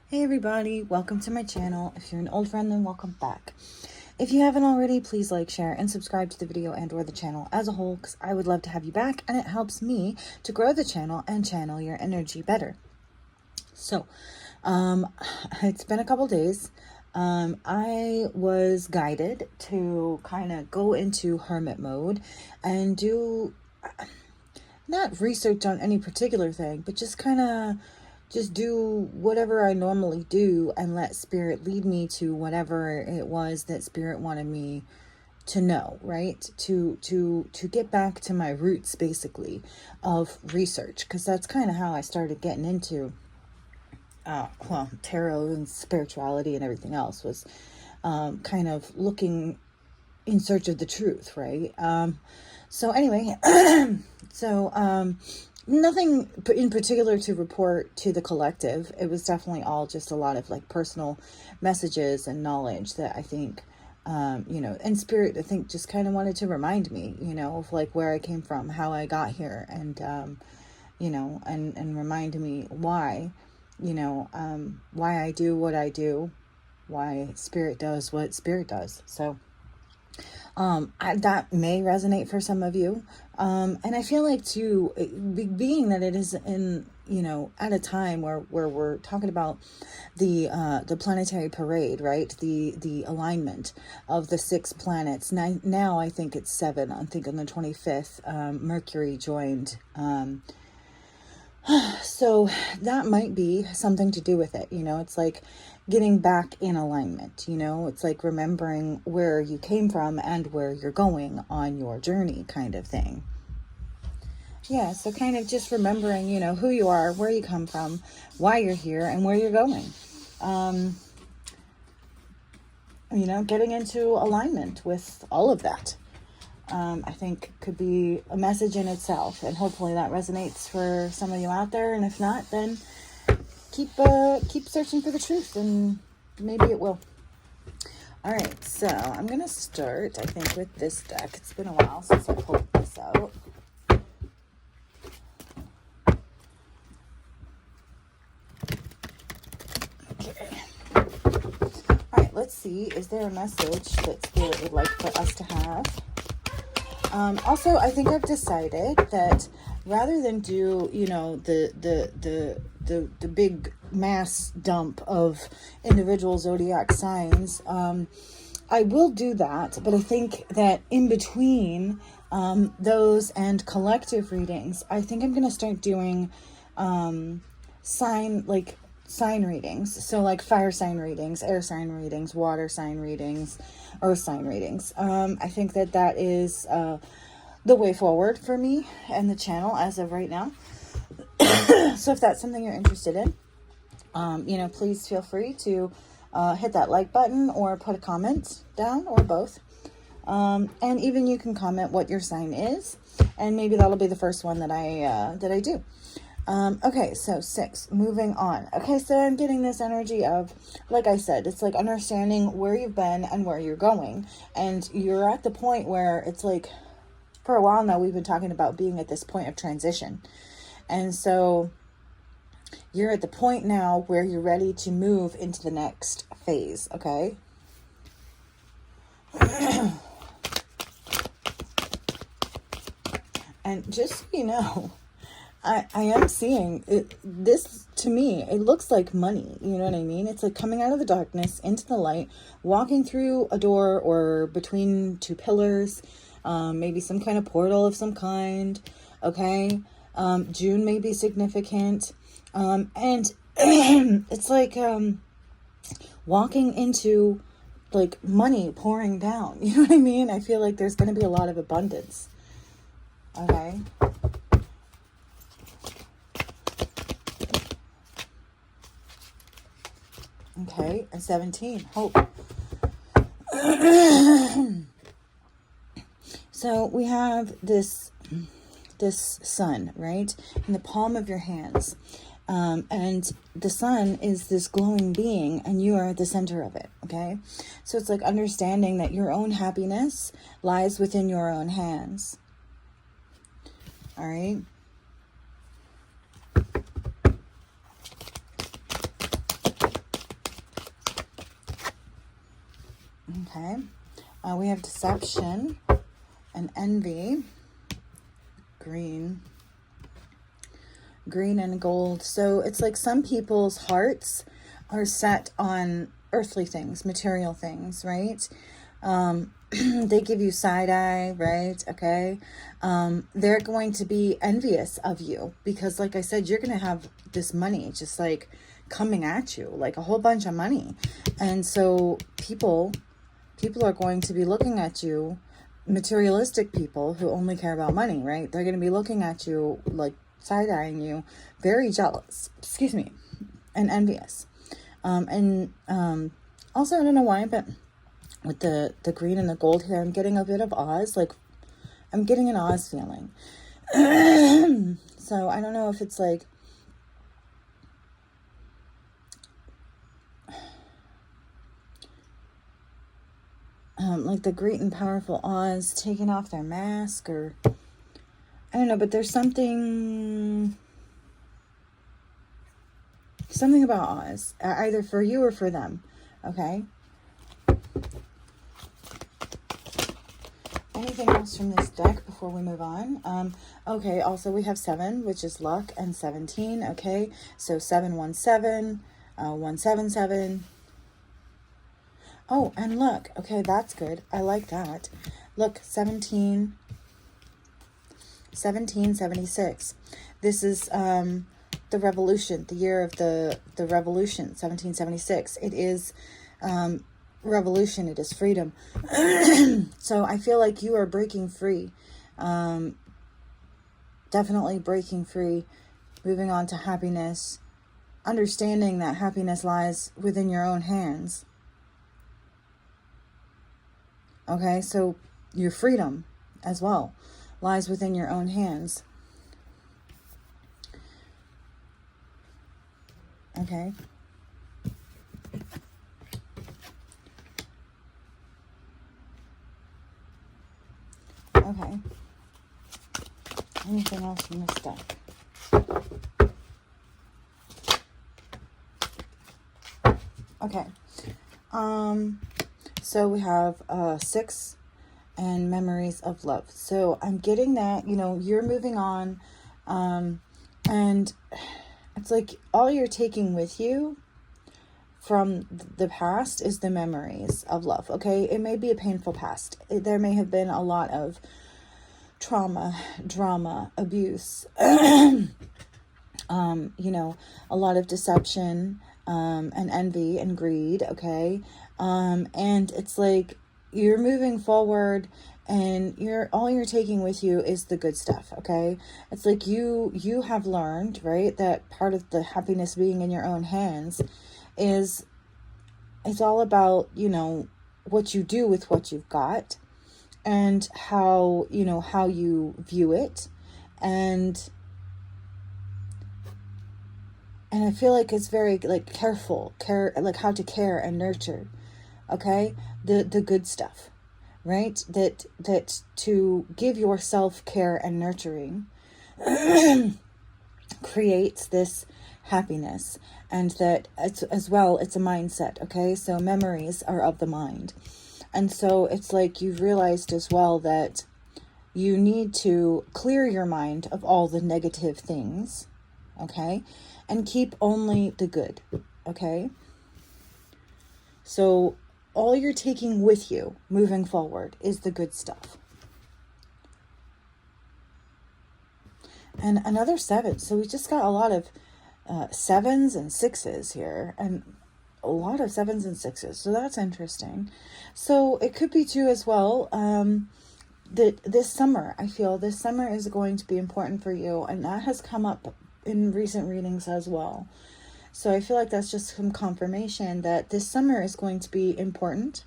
Hey everybody, welcome to my channel. If you're an old friend, then welcome back. If you haven't already, please like, share, and subscribe to the video and or the channel as a whole, because I would love to have you back, and it helps me to grow the channel and channel your energy better. So, it's been a couple days. I was guided to kind of go into hermit mode and do, not research on any particular thing, but just do whatever I normally do and let spirit lead me to whatever it was that spirit wanted me to know, right? To get back to my roots, basically, of research, because that's kind of how I started getting into tarot and spirituality and everything else, was kind of looking in search of the truth, right? So anyway, nothing in particular to report to the collective. It was definitely all just a lot of like personal messages and knowledge that I think, and spirit, I think, just kind of wanted to remind me, of like where I came from, how I got here, and, and remind me why, why I do what I do, why spirit does what spirit does. So, that may resonate for some of you. And I feel like too, being that it is in, at a time where we're talking about the planetary parade, right? The alignment of the 6 planets. Now I think it's 7. I think on the 25th, Mercury joined, so that might be something to do with it. It's like getting back in alignment, it's like remembering where you came from and where you're going on your journey, kind of thing. Yeah, so kind of just remembering, who you are, where you come from, why you're here, and where you're going. Getting into alignment with all of that. I think could be a message in itself, and hopefully that resonates for some of you out there. And if not, then keep searching for the truth, and maybe it will. All right, so I'm gonna start, I think, with this deck. It's been a while since I pulled this out. Okay. All right, let's see. Is there a message that spirit would like for us to have? Also, I think I've decided that rather than do, the big mass dump of individual zodiac signs, I will do that, but I think that in between those and collective readings, I think I'm going to start doing sign readings. So like fire sign readings, air sign readings, water sign readings, earth sign readings. I think that is the way forward for me and the channel as of right now. So if that's something you're interested in, please feel free to hit that like button or put a comment down, or both. And even you can comment what your sign is, and maybe that'll be the first one that I do. Okay, so 6, moving on. Okay, so I'm getting this energy of, like I said, it's like understanding where you've been and where you're going. And you're at the point where it's like, for a while now, we've been talking about being at this point of transition. And so you're at the point now where you're ready to move into the next phase, okay? And just so you know, I am seeing it, this, to me, it looks like money. You know what I mean? It's like coming out of the darkness into the light, walking through a door or between 2 pillars, maybe some kind of portal of some kind. Okay. June may be significant. And it's like, walking into like money pouring down. You know what I mean? I feel like there's going to be a lot of abundance. Okay. Okay, and 17, hope. So we have this sun, right, in the palm of your hands. And the sun is this glowing being, and you are at the center of it, okay? So it's like understanding that your own happiness lies within your own hands. All right? Okay. We have deception and envy. Green and gold. So it's like some people's hearts are set on earthly things, material things, right? They give you side eye, right? Okay. They're going to be envious of you because, like I said, you're going to have this money just like coming at you, like a whole bunch of money. And so people are going to be looking at you, materialistic people who only care about money, right? They're going to be looking at you like side-eyeing you, very jealous, and envious. Also, I don't know why, but with the green and the gold here, I'm getting a bit of Oz, like I'm getting an Oz feeling. So I don't know if it's like, like the great and powerful Oz taking off their mask, or I don't know, but there's something about Oz, either for you or for them. Okay. Anything else from this deck before we move on? Okay, also we have 7, which is luck, and 17. Okay, so 717, 177. Oh, and look, okay, that's good. I like that. Look, 1776. This is the revolution, the year of the revolution, 1776. It is revolution, it is freedom. So I feel like you are breaking free. Definitely breaking free, moving on to happiness, understanding that happiness lies within your own hands. Okay, so your freedom as well lies within your own hands. Okay. Okay. Anything else from this deck? Okay. So we have 6 and memories of love. So I'm getting that, you're moving on, and it's like all you're taking with you from the past is the memories of love. Okay, it may be a painful past. There may have been a lot of trauma, drama, abuse, a lot of deception, and envy and greed. Okay, and it's like you're moving forward, and all you're taking with you is the good stuff. Okay, it's like you have learned, right, that part of the happiness being in your own hands is it's all about what you do with what you've got, and how you view it, and I feel like it's very like care, like how to care and nurture. Okay, the good stuff, right? That to give yourself care and nurturing creates this happiness, and that it's, as well, it's a mindset. Okay, so memories are of the mind, and so it's like you've realized as well that you need to clear your mind of all the negative things, okay, and keep only the good. Okay, so all you're taking with you moving forward is the good stuff. And another 7. So we just got a lot of 7s and 6s here, and a lot of 7s and 6s. So that's interesting. So it could be too as well that this summer, I feel this summer is going to be important for you, and that has come up in recent readings as well. So I feel like that's just some confirmation that this summer is going to be important.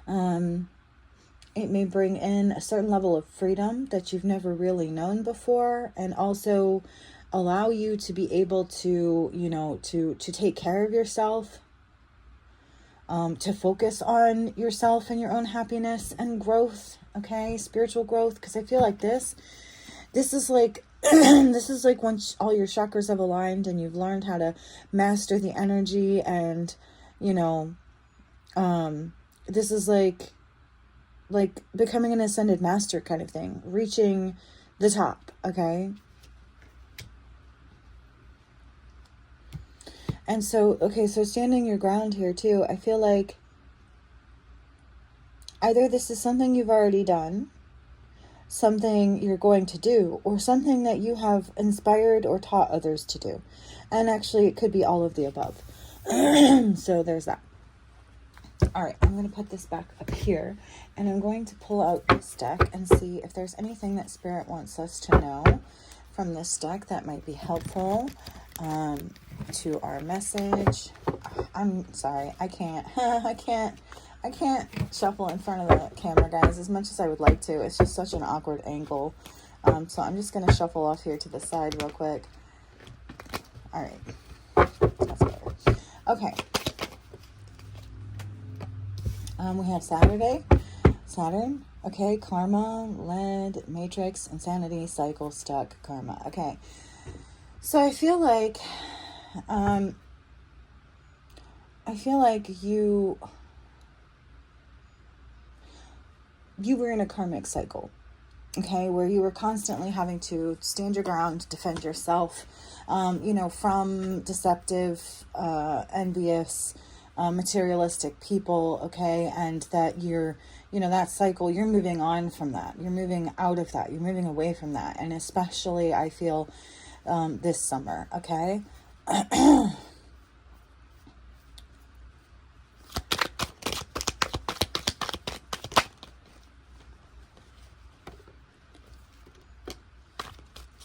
It may bring in a certain level of freedom that you've never really known before, and also allow you to be able to, to take care of yourself, to focus on yourself and your own happiness and growth, okay, spiritual growth, because I feel like this is like, this is like once all your chakras have aligned and you've learned how to master the energy and, this is like becoming an ascended master kind of thing, reaching the top, okay? And so, okay, so standing your ground here too, I feel like either this is something you've already done, something you're going to do, or something that you have inspired or taught others to do. And actually, it could be all of the above. So there's that. All right, I'm going to put this back up here, and I'm going to pull out this deck and see if there's anything that Spirit wants us to know from this deck that might be helpful to our message. I'm sorry, I can't shuffle in front of the camera, guys, as much as I would like to. It's just such an awkward angle. So I'm just going to shuffle off here to the side real quick. All right, that's better. Okay. We have Saturn, okay, karma, lead, matrix, insanity, cycle, stuck, karma. Okay. So I feel like you were in a karmic cycle, okay, where you were constantly having to stand your ground, defend yourself, from deceptive, envious, materialistic people, okay, and that you're, that cycle, you're moving on from that, you're moving out of that, you're moving away from that, and especially I feel this summer, okay.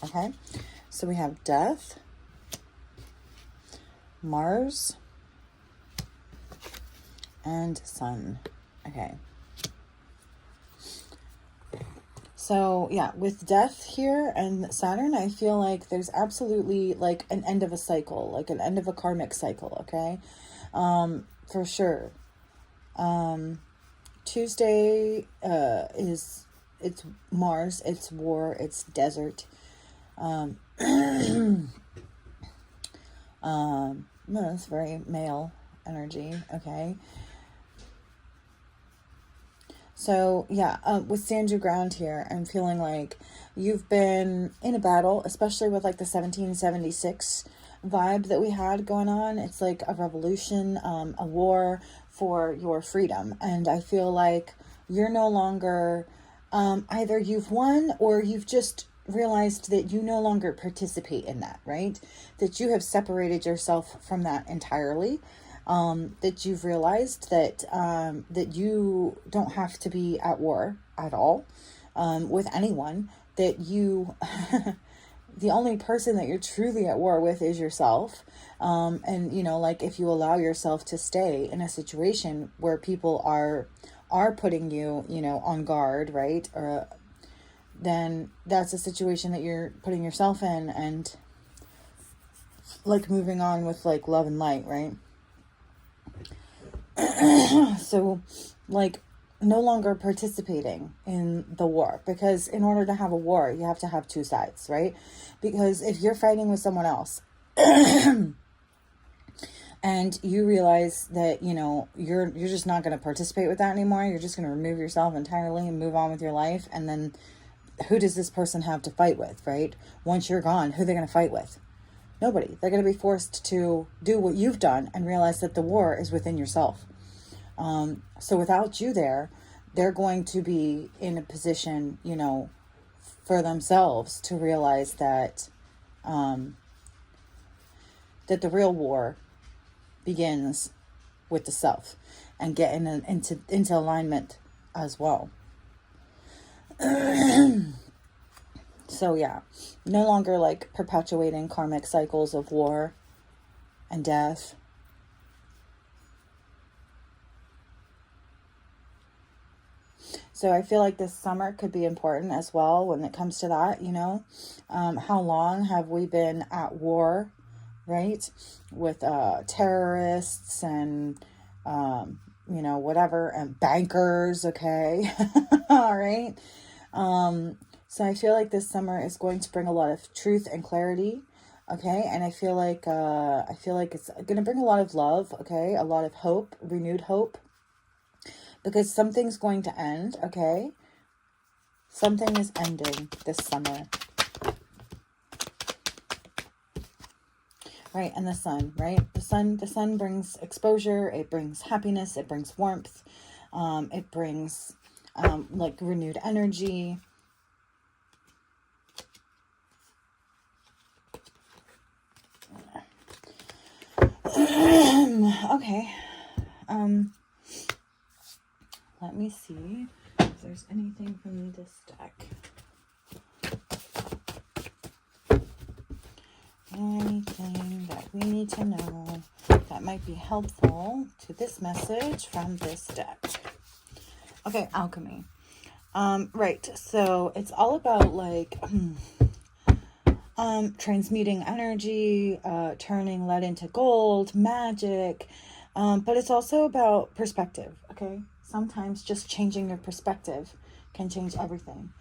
Okay, so we have Death, Mars, and Sun. Okay. So yeah, with Death here and Saturn, I feel like there's absolutely like an end of a cycle, like an end of a karmic cycle, okay? For sure. Tuesday it's Mars, it's war, it's desert. That's very male energy, okay? So yeah, with stand your ground here, I'm feeling like you've been in a battle, especially with like the 1776 vibe that we had going on. It's like a revolution, a war for your freedom. And I feel like you're no longer, either you've won or you've just realized that you no longer participate in that, right? That you have separated yourself from that entirely. That you've realized that that you don't have to be at war at all with anyone, that you the only person that you're truly at war with is yourself. And like if you allow yourself to stay in a situation where people are putting you on guard, right, or then that's a situation that you're putting yourself in, and like moving on with like love and light, right? So like no longer participating in the war, because in order to have a war you have to have two sides, right? Because if you're fighting with someone else and you realize that you're just not going to participate with that anymore, you're just going to remove yourself entirely and move on with your life, and then who does this person have to fight with, right? Once you're gone, who are they going to fight with? Nobody. They're going to be forced to do what you've done and realize that the war is within yourself. So without you there, they're going to be in a position, for themselves to realize that, that the real war begins with the self, and get into alignment as well. So yeah, no longer like perpetuating karmic cycles of war and death. So I feel like this summer could be important as well when it comes to that, how long have we been at war, right? With terrorists and, whatever, and bankers, okay? All right. So I feel like this summer is going to bring a lot of truth and clarity, okay? And I feel like it's going to bring a lot of love, okay? A lot of hope, renewed hope. because something's going to end, okay? Something is ending this summer. Right, and the sun, right? The sun brings exposure, it brings happiness, it brings warmth, it brings like renewed energy. Okay. Let me see if there's anything from this deck. Anything that we need to know that might be helpful to this message from this deck. Okay, alchemy. Right, so it's all about like transmuting energy, turning lead into gold, magic, but it's also about perspective, okay? Sometimes just changing your perspective can change everything.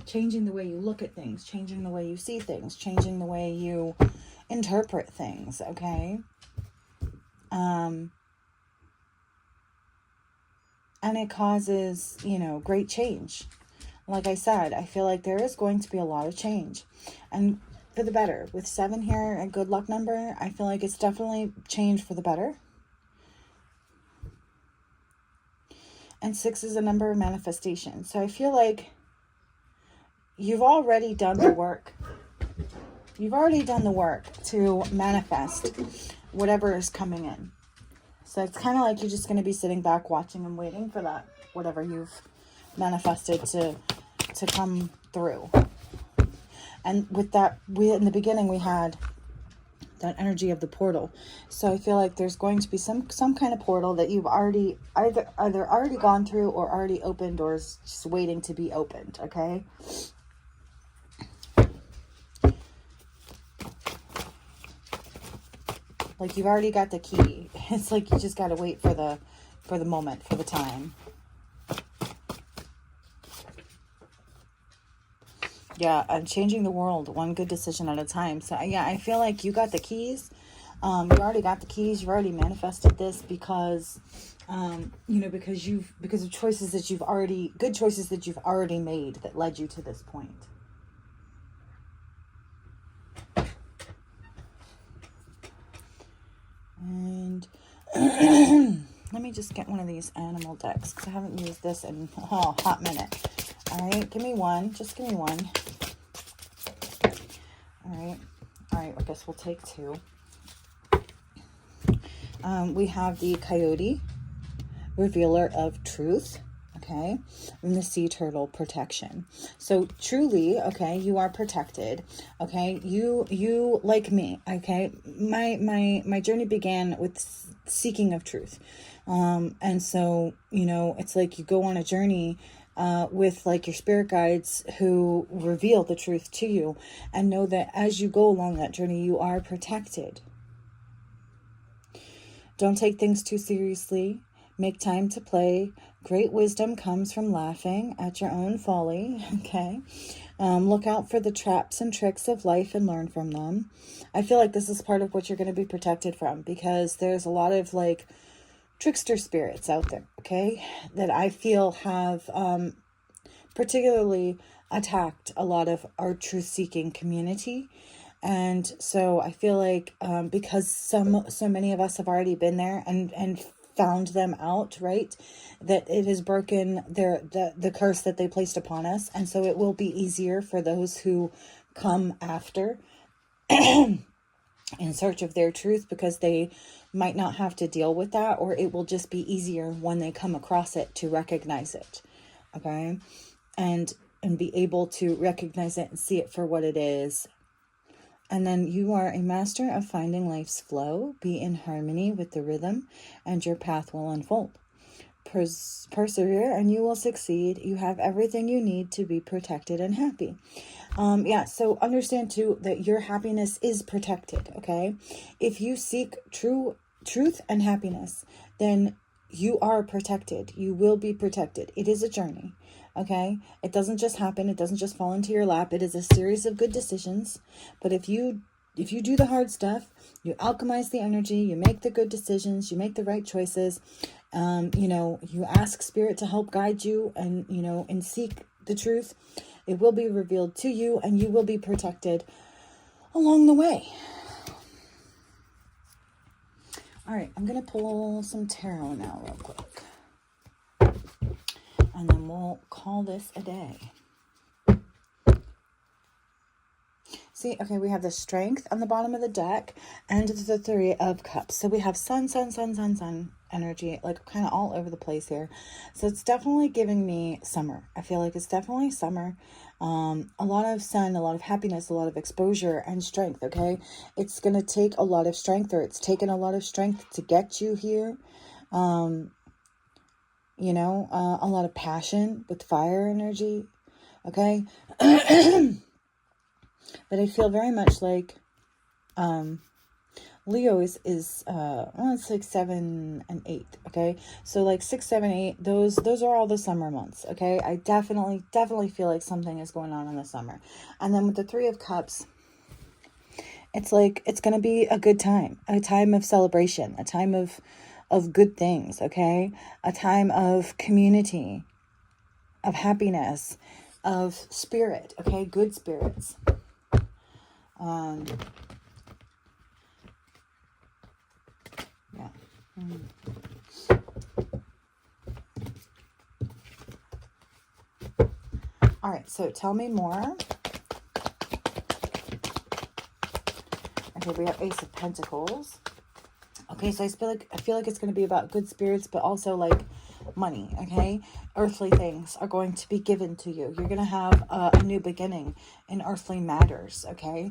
Changing the way you look at things, changing the way you see things, changing the way you interpret things, okay? And it causes, great change. Like I said, I feel like there is going to be a lot of change. And for the better. With 7 here, a good luck number, I feel like it's definitely changed for the better. And 6 is a number of manifestation. So I feel like you've already done the work. You've already done the work to manifest whatever is coming in. So it's kind of like you're just going to be sitting back watching and waiting for that, whatever you've manifested to come through. And with that, in the beginning, we had that energy of the portal. So I feel like there's going to be some kind of portal that you've already either already gone through or already opened or is just waiting to be opened, okay? Like you've already got the key. It's like you just got to wait for the moment, for the time. Yeah, I'm changing the world one good decision at a time. So yeah, I feel like you got the keys. You already got the keys. You've already manifested this because, because of choices that good choices that you've already made that led you to this point. And let me just get one of these animal decks because I haven't used this in a hot minute. All right, give me one. Just give me one. All right, I guess we'll take 2. We have the Coyote, Revealer of Truth, okay, and the Sea Turtle, Protection. So truly, okay, you are protected, okay, you like me, okay, my journey began with seeking of truth, and so, it's like you go on a journey with like your spirit guides who reveal the truth to you, and know that as you go along that journey, you are protected. Don't take things too seriously. Make time to play. Great wisdom comes from laughing at your own folly, okay? Look out for the traps and tricks of life and learn from them. I feel like this is part of what you're going to be protected from, because there's a lot of like trickster spirits out there, okay, that I feel have particularly attacked a lot of our truth-seeking community. And so I feel like because so many of us have already been there and found them out, right, that it has broken the curse that they placed upon us. And so it will be easier for those who come after in search of their truth, because they might not have to deal with that, or it will just be easier when they come across it to recognize it, okay, and be able to recognize it and see it for what it is. And then you are a master of finding life's flow. Be in harmony with the rhythm, and your path will unfold. Persevere and you will succeed. You have everything you need to be protected and happy. So understand too that your happiness is protected, okay? If you seek truth and happiness, then you are protected. You will be protected. It is a journey, okay? It doesn't just happen. It doesn't just fall into your lap. It is a series of good decisions. But if you do the hard stuff, you alchemize the energy, you make the good decisions, you make the right choices, you ask spirit to help guide you, and seek the truth, it will be revealed to you, and you will be protected along the way. All right, I'm going to pull some tarot now real quick. And then we'll call this a day. See, okay, we have the Strength on the bottom of the deck and the Three of Cups. So we have sun energy, like kind of all over the place here. So it's definitely giving me summer. I feel like it's definitely summer. A lot of sun, a lot of happiness, a lot of exposure and strength, okay? It's going to take a lot of strength, or it's taken a lot of strength to get you here. A lot of passion with fire energy, okay? But I feel very much like Leo is it's like 7 and 8, okay? So like 6, 7, 8, those are all the summer months, okay? I definitely feel like something is going on in the summer. And then with the Three of Cups, it's like it's going to be a good time, a time of celebration, a time of good things, okay? A time of community, of happiness, of spirit, okay? Good spirits. Yeah. All right, so tell me more. Okay, we have Ace of Pentacles. Okay, so I feel like it's going to be about good spirits, but also like money, okay? Earthly things are going to be given to you. You're going to have a new beginning in earthly matters, okay?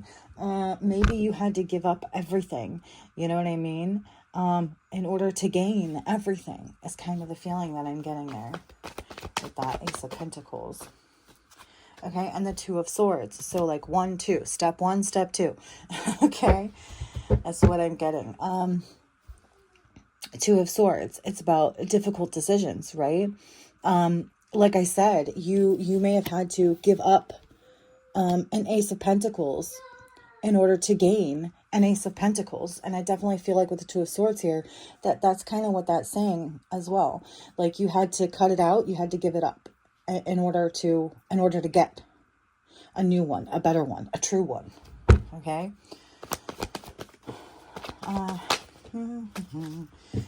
Maybe you had to give up everything, you know what I mean? In order to gain everything is kind of the feeling that I'm getting there with that Ace of Pentacles. Okay, and the Two of Swords. So like 1, 2, step 1, step 2. Okay, that's what I'm getting. Two of Swords, it's about difficult decisions, right? Like I said, you may have had to give up an Ace of Pentacles in order to gain an Ace of Pentacles. And I definitely feel like with the Two of Swords here, that's kind of what that's saying as well. Like you had to cut it out, you had to give it up in order to get a new one, a better one, a true one. Okay?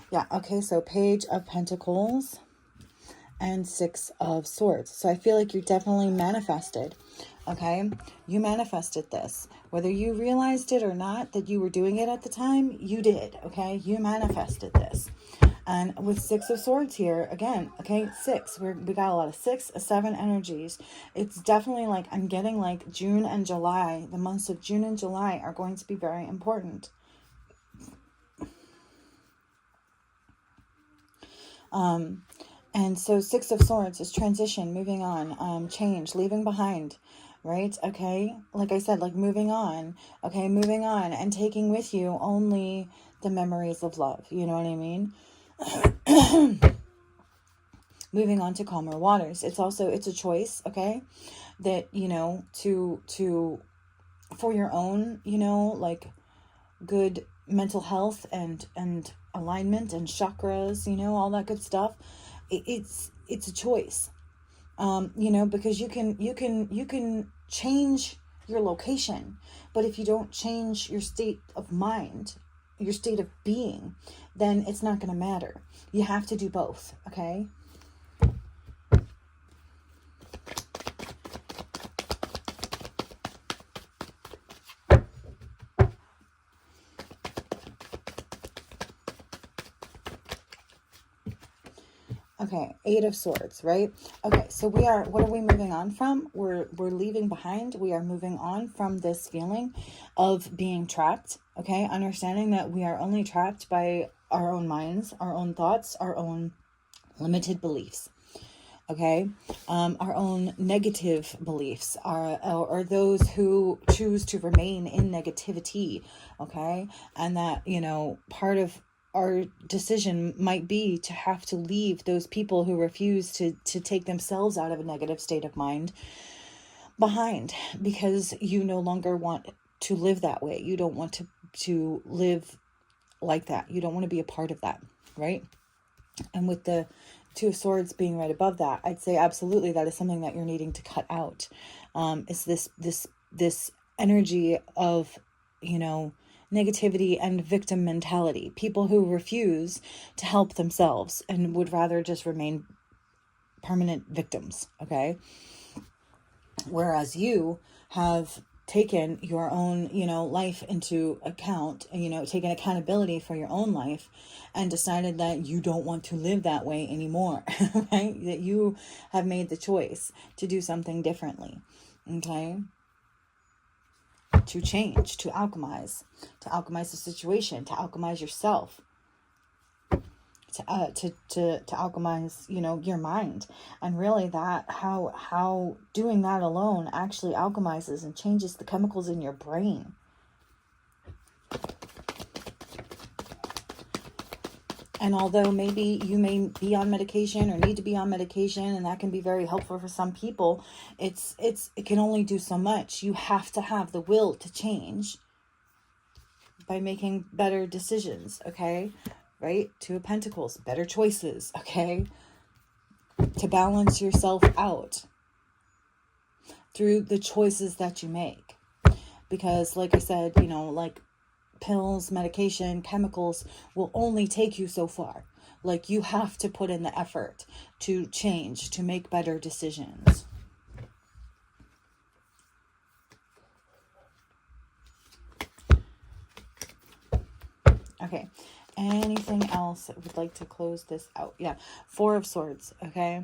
Yeah, okay, so Page of Pentacles and Six of Swords. So I feel like you definitely manifested, okay? You manifested this. Whether you realized it or not, that you were doing it at the time, you did, okay? You manifested this. And with Six of Swords here, again, okay, 6. We got a lot of 6, 7 energies. It's definitely like, I'm getting like June and July. The months of June and July are going to be very important. And so Six of Swords is transition, moving on, change, leaving behind, right? Okay. Like I said, like moving on, okay, moving on and taking with you only the memories of love. You know what I mean? Moving on to calmer waters. It's a choice, okay? That, for your own, like good mental health and alignment and chakras, all that good stuff. It's a choice, because you can change your location, but if you don't change your state of mind, your state of being, then it's not going to matter. You have to do both, okay? Okay, Eight of Swords, right? Okay, so what are we moving on from? We're leaving behind. We are moving on from this feeling of being trapped, okay? Understanding that we are only trapped by our own minds, our own thoughts, our own limited beliefs, okay? Our own negative beliefs are those who choose to remain in negativity, okay? And that, part of our decision might be to have to leave those people who refuse to take themselves out of a negative state of mind behind, because you no longer want to live that way. You don't want to live like that. You don't want to be a part of that, right? And with the Two of Swords being right above that, I'd say absolutely that is something that you're needing to cut out. Is this energy of, negativity and victim mentality. People who refuse to help themselves and would rather just remain permanent victims, okay? Whereas you have taken your own, life into account, taken accountability for your own life and decided that you don't want to live that way anymore, right? That you have made the choice to do something differently, okay? To change, to alchemize the situation, to alchemize yourself, to alchemize, your mind. And really that, how doing that alone actually alchemizes and changes the chemicals in your brain. And although maybe you may be on medication or need to be on medication, and that can be very helpful for some people, it can only do so much. You have to have the will to change by making better decisions, okay? Right? Two of Pentacles, better choices, okay? To balance yourself out through the choices that you make. Because like I said, like pills, medication, chemicals will only take you so far. Like you have to put in the effort to change, to make better decisions. Okay. Anything else that would like to close this out? Yeah. Four of Swords. Okay.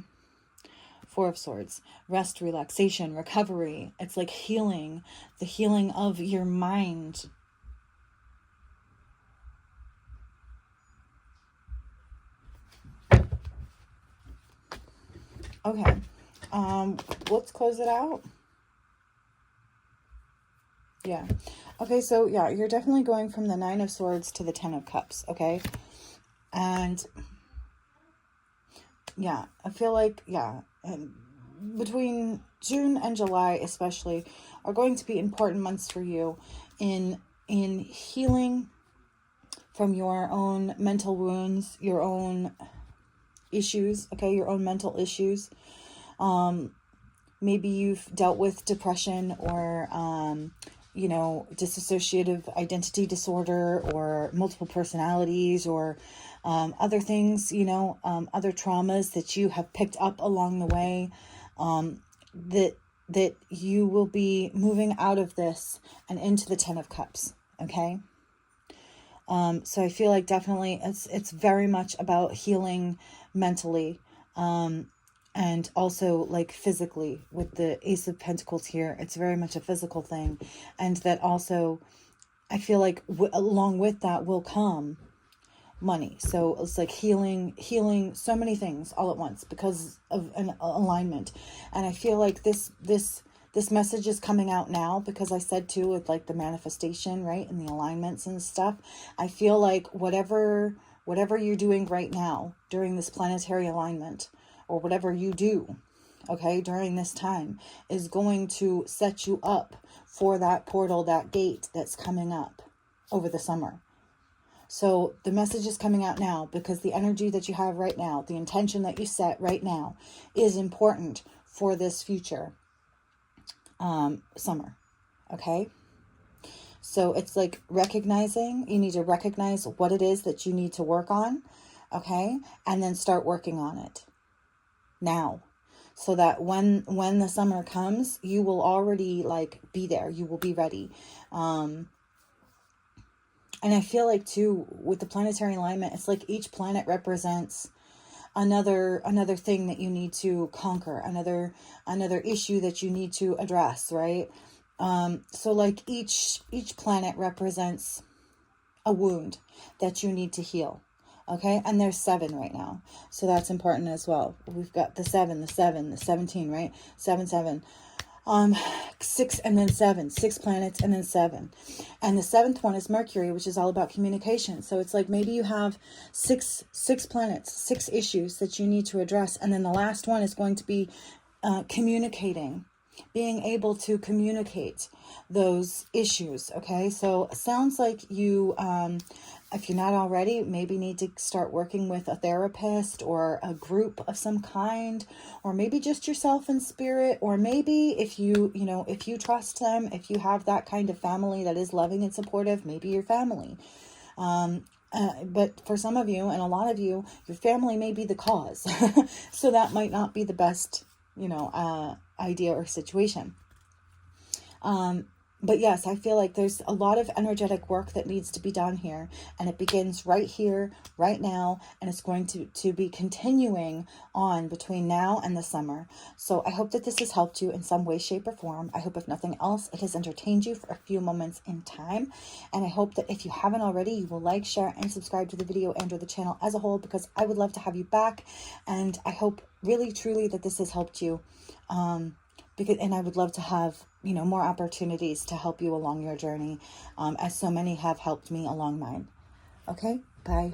Four of Swords. Rest, relaxation, recovery. It's like healing. The healing of your mind. Okay. Let's close it out. Yeah. Okay, so yeah, you're definitely going from the Nine of Swords to the Ten of Cups, okay? And yeah, I feel like, yeah, and between June and July especially are going to be important months for you in healing from your own mental wounds, your own issues, okay, your own mental issues. Maybe you've dealt with depression or dissociative identity disorder or multiple personalities or other things, other traumas that you have picked up along the way, that you will be moving out of this and into the Ten of Cups, okay? So I feel like definitely it's very much about healing mentally, and also like physically with the Ace of Pentacles here. It's very much a physical thing. And that also, I feel like along with that will come money. So it's like healing so many things all at once because of an alignment. And I feel like this message is coming out now because I said too, with like the manifestation, right? And the alignments and stuff. I feel like whatever you're doing right now during this planetary alignment, or whatever you do, okay, during this time is going to set you up for that portal, that gate that's coming up over the summer. So the message is coming out now because the energy that you have right now, the intention that you set right now is important for this future summer, okay? So it's like you need to recognize what it is that you need to work on, okay? And then start working on it now, so that when the summer comes, you will already like be there. You will be ready. And I feel like too, with the planetary alignment, it's like each planet represents another thing that you need to conquer, another issue that you need to address, right? So like each planet represents a wound that you need to heal. Okay, and there's 7 right now, so that's important as well. We've got the 7, the 17, right? 7, 7, 6, and then 7, 6 planets, and then 7, and the 7th one is Mercury, which is all about communication. So it's like maybe you have six planets, 6 issues that you need to address, and then the last one is going to be communicating being able to communicate those issues. Okay, so it sounds like you, if you're not already, maybe need to start working with a therapist or a group of some kind, or maybe just yourself in spirit, or maybe if you, if you trust them, if you have that kind of family that is loving and supportive, maybe your family. But for some of you and a lot of you, your family may be the cause. So that might not be the best, idea or situation. But yes, I feel like there's a lot of energetic work that needs to be done here, and it begins right here, right now, and it's going to be continuing on between now and the summer. So I hope that this has helped you in some way, shape, or form. I hope, if nothing else, it has entertained you for a few moments in time, and I hope that if you haven't already, you will like, share, and subscribe to the video and or the channel as a whole, because I would love to have you back, and I hope really, truly that this has helped you. And I would love to have, more opportunities to help you along your journey, as so many have helped me along mine. Okay, bye.